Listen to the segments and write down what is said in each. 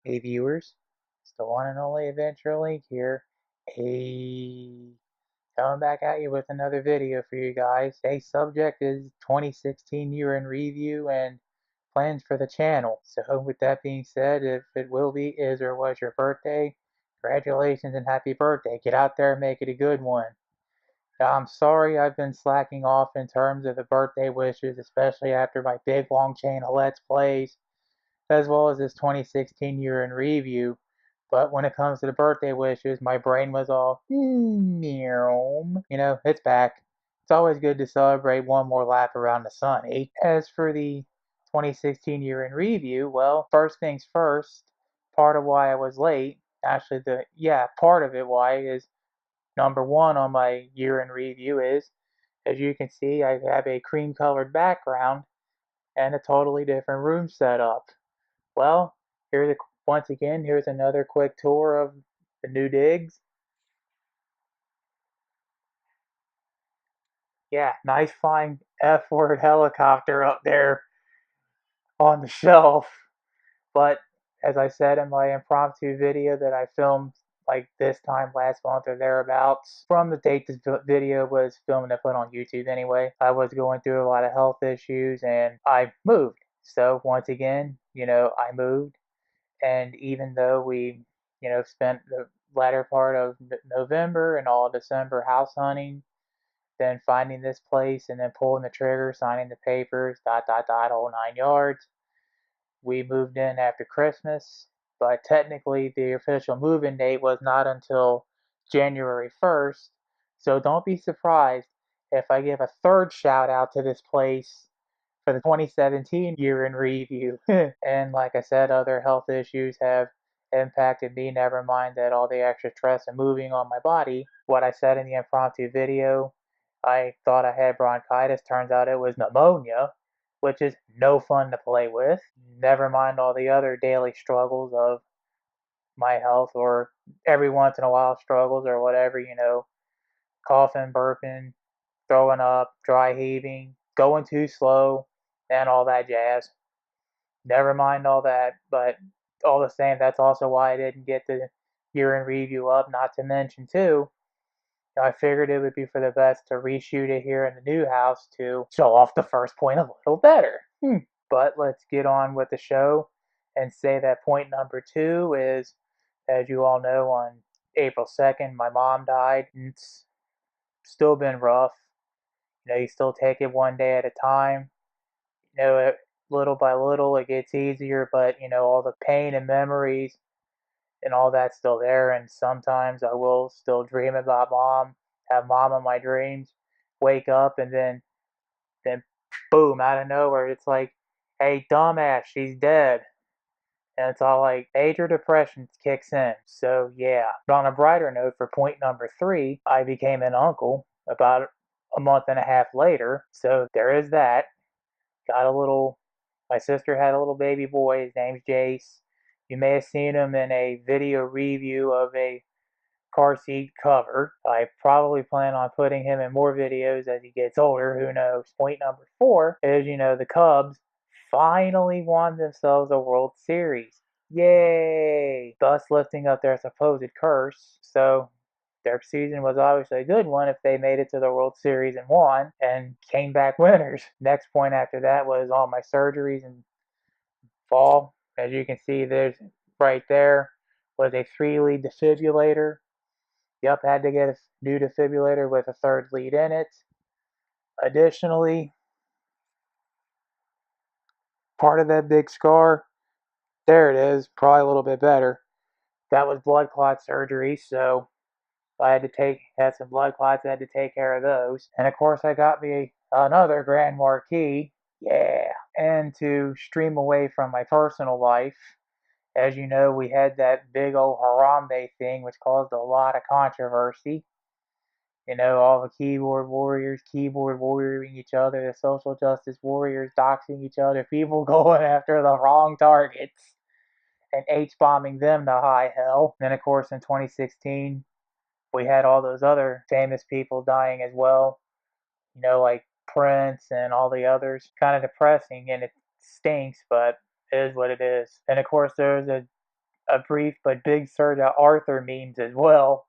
Hey viewers, it's the one and only Adventure Link here. Hey, coming back at you with another video for you guys. Today's subject is 2016 year in review and plans for the channel. So with that being said, if it will be, is, or was your birthday, congratulations and happy birthday. Get out there and make it a good one. Now, I'm sorry I've been slacking off in terms of the birthday wishes, especially after my big long chain of Let's Plays, as well as this 2016 year in review. But when it comes to the birthday wishes, my brain was all, meow. It's back. It's always good to celebrate one more lap around the sun, eh? As for the 2016 year in review, well, first things first, part of why I was late, actually, part of it why is number one on my year in review is, as you can see, I have a cream colored background and a totally different room setup. Well, once again, here's another quick tour of the new digs. Yeah, nice flying F-word helicopter up there on the shelf. But as I said in my impromptu video that I filmed like this time last month or thereabouts, from the date this video was filmed and put on YouTube anyway, I was going through a lot of health issues and I moved. So once again, I moved. And even though we, spent the latter part of November and all December house hunting, then finding this place and then pulling the trigger, signing the papers, dot, dot, dot, whole 9 yards, we moved in after Christmas. But technically, the official move-in date was not until January 1st. So don't be surprised if I give a third shout out to this place for the 2017 year in review. And like I said, other health issues have impacted me, never mind that all the extra stress and moving on my body. What I said in the impromptu video, I thought I had bronchitis, turns out it was pneumonia, which is no fun to play with. Never mind all the other daily struggles of my health, or every once in a while struggles or whatever, coughing, burping, throwing up, dry heaving, going too slow, and all that jazz. Never mind all that, but all the same, that's also why I didn't get the year in review up. Not to mention, too, I figured it would be for the best to reshoot it here in the new house to show off the first point a little better. But let's get on with the show and say that point number two is, as you all know, on April 2nd, my mom died. It's still been rough. You still take it one day at a time. Little by little it gets easier, but all the pain and memories and all that's still there. And sometimes I will still dream about mom, have mom in my dreams, wake up, and then boom, out of nowhere, it's like, hey, dumbass, she's dead. And it's all like major depression kicks in. So yeah. But on a brighter note, for point number three, I became an uncle about a month and a half later. So there is that. Got a little, my sister had a little baby boy. His name's Jace. You may have seen him in a video review of a car seat cover. I probably plan on putting him in more videos as he gets older. Who knows? Point number four is, the Cubs finally won themselves a World Series. Yay! Thus lifting up their supposed curse. So their season was obviously a good one if they made it to the World Series and won and came back winners. Next point after that was all my surgeries in fall. As you can see, there's right there was a 3-lead defibrillator. Yep, had to get a new defibrillator with a third lead in it. Additionally, part of that big scar, there it is, probably a little bit better. That was blood clot surgery, so I had some blood clots, I had to take care of those. And of course, I got me another Grand Marquis. Yeah. And to stream away from my personal life, as you know, we had that big old Harambe thing, which caused a lot of controversy. All the keyboard warriors keyboard warrioring each other, the social justice warriors doxing each other, people going after the wrong targets and H-bombing them to high hell. Then, of course, in 2016, we had all those other famous people dying as well, like Prince and all the others. Kind of depressing, and it stinks, but it is what it is. And, of course, there's a a brief but big surge of Arthur memes as well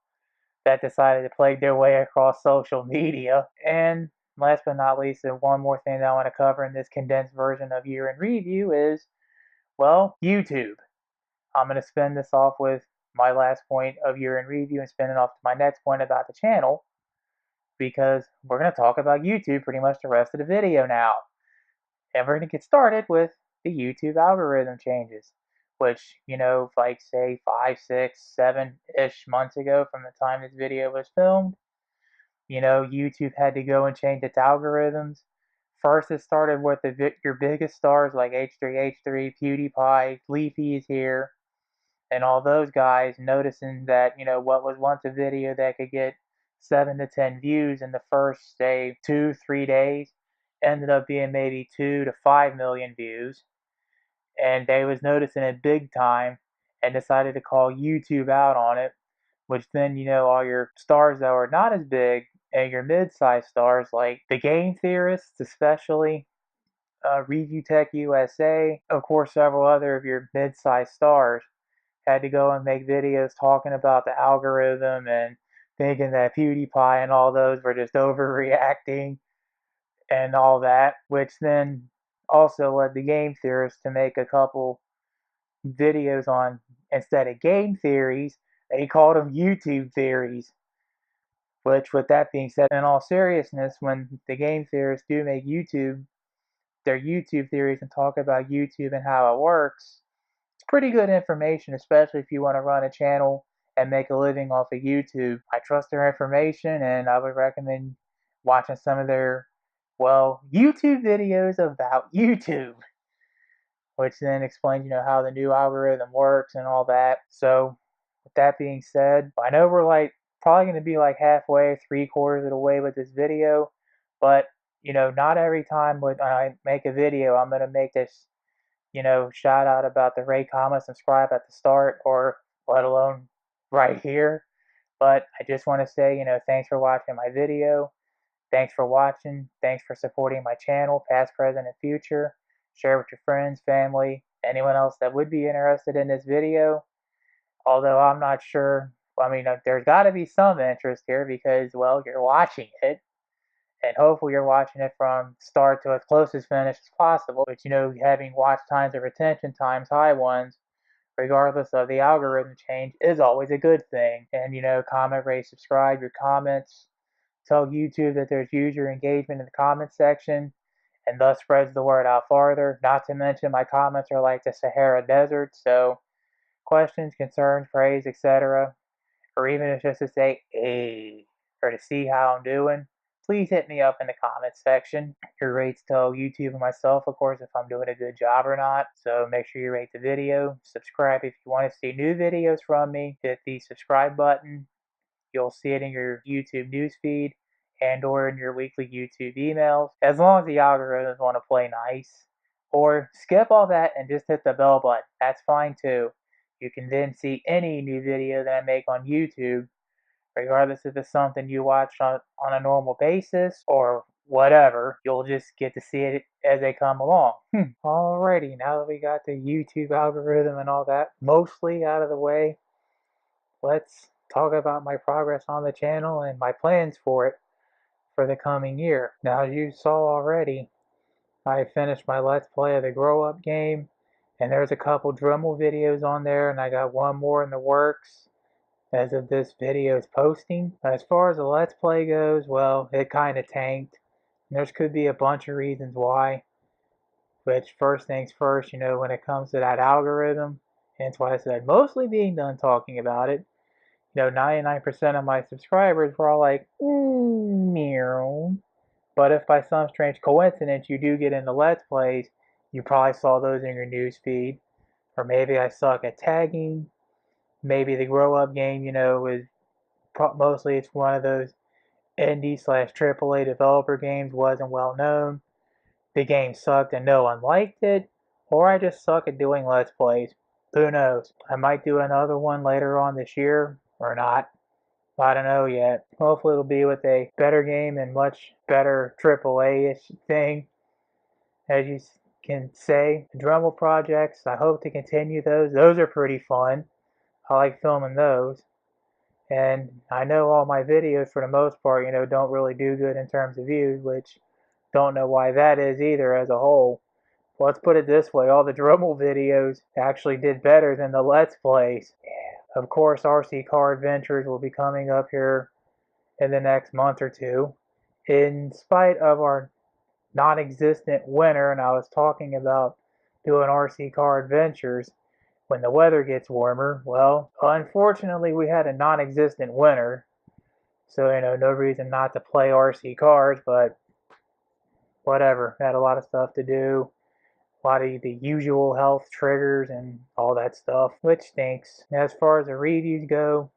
that decided to plague their way across social media. And last but not least, and one more thing that I want to cover in this condensed version of Year in Review is, well, YouTube. I'm going to spin this off with my last point of Year in Review and spin it off to my next point about the channel, because we're going to talk about YouTube pretty much the rest of the video now. And we're going to get started with the YouTube algorithm changes, which, like say 5, 6, 7-ish months ago from the time this video was filmed, YouTube had to go and change its algorithms. First, it started with your biggest stars like H3H3, PewDiePie, Leafy is here, and all those guys, noticing that, what was once a video that could get 7 to 10 views in the first, say, 2-3 days, ended up being maybe 2 to 5 million views. And they was noticing it big time and decided to call YouTube out on it, which then, all your stars that were not as big and your mid-sized stars like the game theorists, especially Review Tech USA, of course several other of your mid-sized stars, had to go and make videos talking about the algorithm and thinking that PewDiePie and all those were just overreacting and all that, which then also led the game theorists to make a couple videos on, instead of game theories, they called them YouTube theories. Which, with that being said, in all seriousness, when the game theorists do make their YouTube theories and talk about YouTube and how it works, it's pretty good information, especially if you want to run a channel and make a living off of YouTube. I trust their information, and I would recommend watching some of their, YouTube videos about YouTube, which then explains, how the new algorithm works and all that. So, with that being said, I know we're probably going to be halfway, 3/4 of the way with this video, but, not every time when I make a video, I'm going to make this, shout out about the rate, comment, subscribe at the start, or let alone right here. But I just want to say, thanks for watching my video. Thanks for watching. Thanks for supporting my channel, past, present, and future. Share with your friends, family, anyone else that would be interested in this video. Although I'm not sure, there's got to be some interest here because, you're watching it. And hopefully you're watching it from start to as close as finish as possible. But, having watch times or retention times high ones, regardless of the algorithm change, is always a good thing. And, comment, rate, subscribe, your comments. Tell YouTube that there's user engagement in the comment section, and thus spreads the word out farther. Not to mention my comments are like the Sahara Desert, so questions, concerns, praise, etc., or even if just to say, hey, or to see how I'm doing, please hit me up in the comments section. Your rates tell YouTube and myself, of course, if I'm doing a good job or not. So make sure you rate the video. Subscribe if you want to see new videos from me. Hit the subscribe button. You'll see it in your YouTube newsfeed and or in your weekly YouTube emails, as long as the algorithms want to play nice. Or skip all that and just hit the bell button. That's fine too. You can then see any new video that I make on YouTube, regardless if it's something you watch on a normal basis or whatever. You'll just get to see it as they come along. Alrighty, now that we got the YouTube algorithm and all that mostly out of the way, let's talk about my progress on the channel and my plans for it for the coming year. Now, as you saw already, I finished my Let's Play of the Grow Up game, and there's a couple Dremel videos on there, and I got one more in the works as of this video's posting. As far as the Let's Play goes, it kind of tanked. And there could be a bunch of reasons why. Which, first things first, when it comes to that algorithm, hence why I said mostly being done talking about it, 99% of my subscribers were all like, meow. But if by some strange coincidence you do get into Let's Plays, you probably saw those in your news feed. Or maybe I suck at tagging. Maybe the Grow Up game, is mostly it's one of those indie/AAA developer games, wasn't well known. The game sucked and no one liked it. Or I just suck at doing Let's Plays. Who knows? I might do another one later on this year, or not. I don't know yet. Hopefully it'll be with a better game and much better AAA-ish thing. As you can say. The Dremel projects, I hope to continue those. Those are pretty fun. I like filming those. And I know all my videos, for the most part, don't really do good in terms of views, which don't know why that is either as a whole. Well, let's put it this way, all the Dremel videos actually did better than the Let's Plays. Of course, RC Car Adventures will be coming up here in the next month or two. In spite of our non-existent winter, and I was talking about doing RC Car Adventures when the weather gets warmer. Well, unfortunately, we had a non-existent winter, so no reason not to play RC cars, but whatever. Had a lot of stuff to do, a lot of the usual health triggers and all that stuff, which stinks. As far as the reviews go,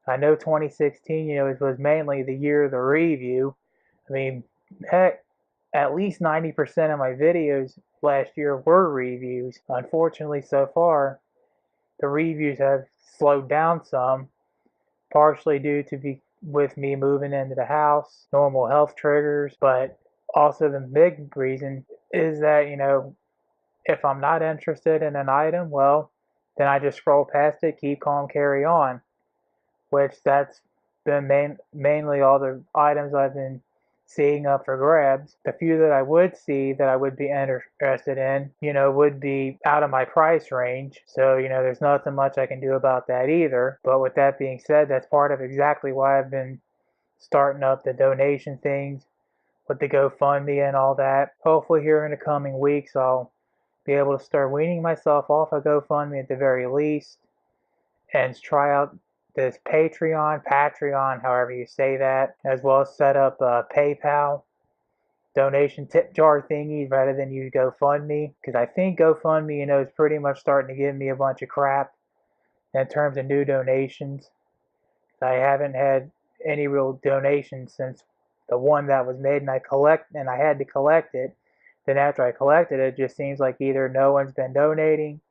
I know 2016, it was mainly the year of the review. I mean, heck, at least 90% of my videos last year were reviews. Unfortunately, so far, the reviews have slowed down some, partially due to with me moving into the house, normal health triggers, but also the big reason is that, if I'm not interested in an item, well, then I just scroll past it, keep calm, carry on, which that's been mainly all the items I've been seeing up for grabs. The few that I would see that I would be interested in, would be out of my price range. So, there's nothing much I can do about that either. But with that being said, that's part of exactly why I've been starting up the donation things with the GoFundMe and all that. Hopefully here in the coming weeks, I'll be able to start weaning myself off of GoFundMe at the very least and try out this Patreon, however you say that, as well as set up PayPal donation tip jar thingies rather than use GoFundMe, because I think GoFundMe, is pretty much starting to give me a bunch of crap in terms of new donations. I haven't had any real donations since the one that was made, and I had to collect it. Then after I collected it, it just seems like either no one's been donating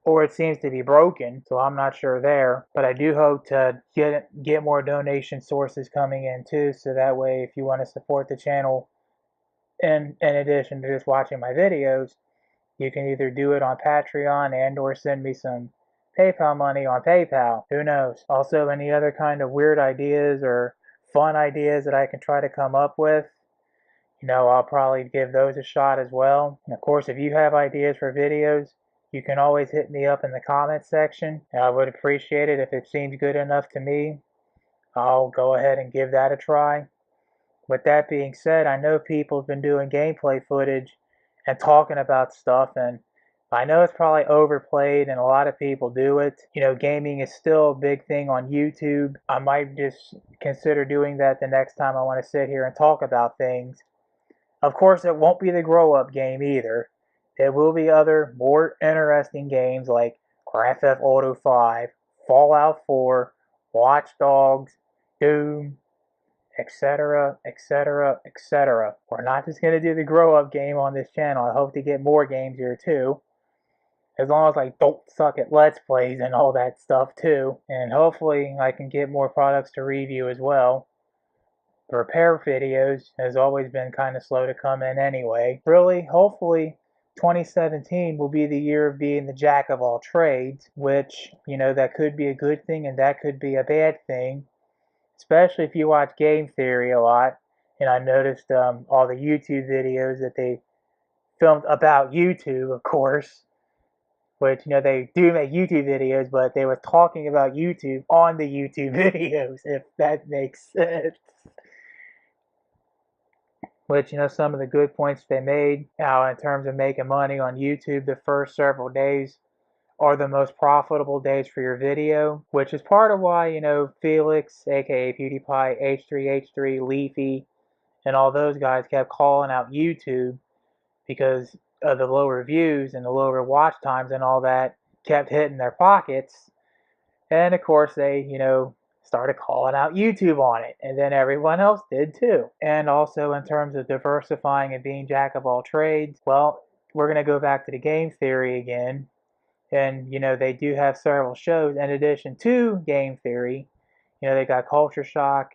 or it seems to be broken, so I'm not sure there. But I do hope to get more donation sources coming in too, so that way if you want to support the channel in addition to just watching my videos, you can either do it on Patreon and or send me some PayPal money on PayPal. Who knows? Also, any other kind of weird ideas or fun ideas that I can try to come up with, I'll probably give those a shot as well. And of course, if you have ideas for videos, you can always hit me up in the comments section. And I would appreciate it if it seems good enough to me. I'll go ahead and give that a try. With that being said, I know people have been doing gameplay footage and talking about stuff, and I know it's probably overplayed and a lot of people do it. Gaming is still a big thing on YouTube. I might just consider doing that the next time I want to sit here and talk about things. Of course, it won't be the grow-up game either. There will be other more interesting games like Grand Theft Auto 5, Fallout 4, Watch Dogs, Doom, etc., etc., etc. We're not just going to do the grow-up game on this channel. I hope to get more games here too. As long as I don't suck at Let's Plays and all that stuff too. And hopefully I can get more products to review as well. The repair videos has always been kind of slow to come in anyway. Really, hopefully 2017 will be the year of being the jack of all trades, which, that could be a good thing and that could be a bad thing, especially if you watch Game Theory a lot. And I noticed all the YouTube videos that they filmed about YouTube, of course, which, they do make YouTube videos, but they were talking about YouTube on the YouTube videos, if that makes sense. Which, some of the good points they made, in terms of making money on YouTube, the first several days are the most profitable days for your video, which is part of why, Felix, aka PewDiePie, H3H3, Leafy, and all those guys kept calling out YouTube because of the lower views and the lower watch times and all that kept hitting their pockets. And of course they, started calling out YouTube on it, and then everyone else did too. And also in terms of diversifying and being jack of all trades, well, we're going to go back to the Game Theory again. And, they do have several shows in addition to Game Theory. They got Culture Shock,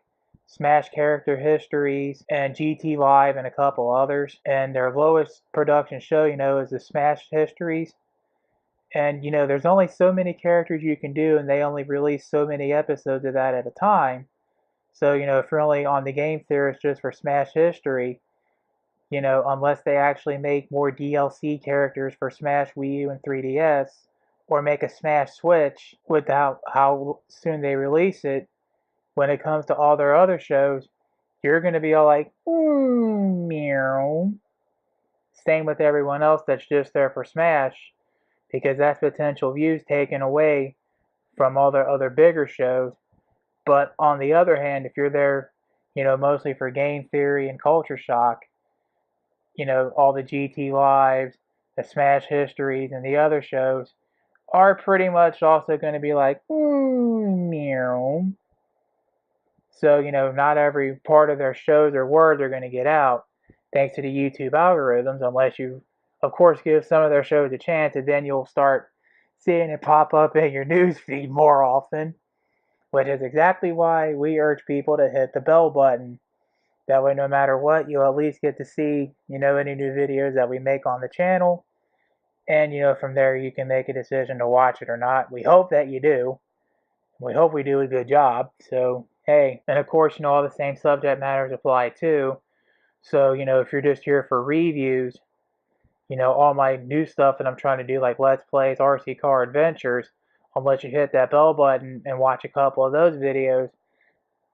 Smash Character Histories, and GT Live, and a couple others. And their lowest production show, is the Smash Histories. And, there's only so many characters you can do, and they only release so many episodes of that at a time. So, if you're only on the game theorist just for Smash History, unless they actually make more DLC characters for Smash Wii U and 3DS, or make a Smash Switch without how soon they release it, when it comes to all their other shows, you're going to be all like, meow. Same with everyone else that's just there for Smash, because that's potential views taken away from all their other bigger shows. But on the other hand, if you're there, mostly for game theory and culture shock, all the GT Lives, the Smash Histories, and the other shows are pretty much also going to be like, meow. So, not every part of their shows or words are going to get out thanks to the YouTube algorithms, unless you, of course, give some of their shows a chance, and then you'll start seeing it pop up in your news feed more often, which is exactly why we urge people to hit the bell button. That way, no matter what, you'll at least get to see, any new videos that we make on the channel. And, from there, you can make a decision to watch it or not. We hope that you do. We hope we do a good job. So, hey, and of course, all the same subject matters apply too. So, if you're just here for reviews, all my new stuff that I'm trying to do, like Let's Plays, RC Car Adventures, I'll let you hit that bell button and watch a couple of those videos.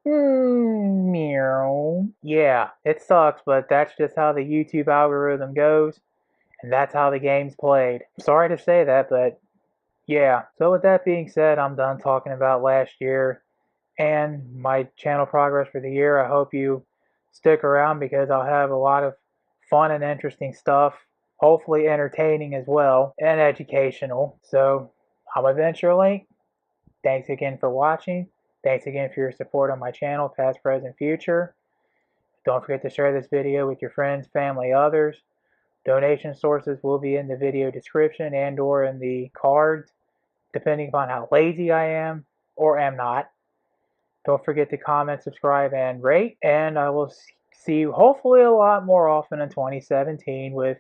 Meow. Yeah, it sucks, but that's just how the YouTube algorithm goes, and that's how the game's played. Sorry to say that, but yeah. So with that being said, I'm done talking about last year and my channel progress for the year. I hope you stick around because I'll have a lot of fun and interesting stuff, hopefully entertaining as well, and educational. So I'm AdventureLink. Thanks again for watching. Thanks again for your support on my channel, past, present, future. Don't forget to share this video with your friends, family, others. Donation sources will be in the video description and or in the cards, depending upon how lazy I am or am not. Don't forget to comment, subscribe, and rate. And I will see you hopefully a lot more often in 2017 with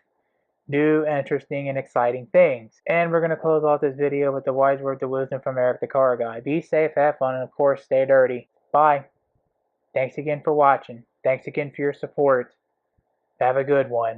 new, interesting, and exciting things. And we're going to close off this video with the wise words of wisdom from Eric the Car Guy. Be safe, have fun, and of course, stay dirty. Bye. Thanks again for watching. Thanks again for your support. Have a good one.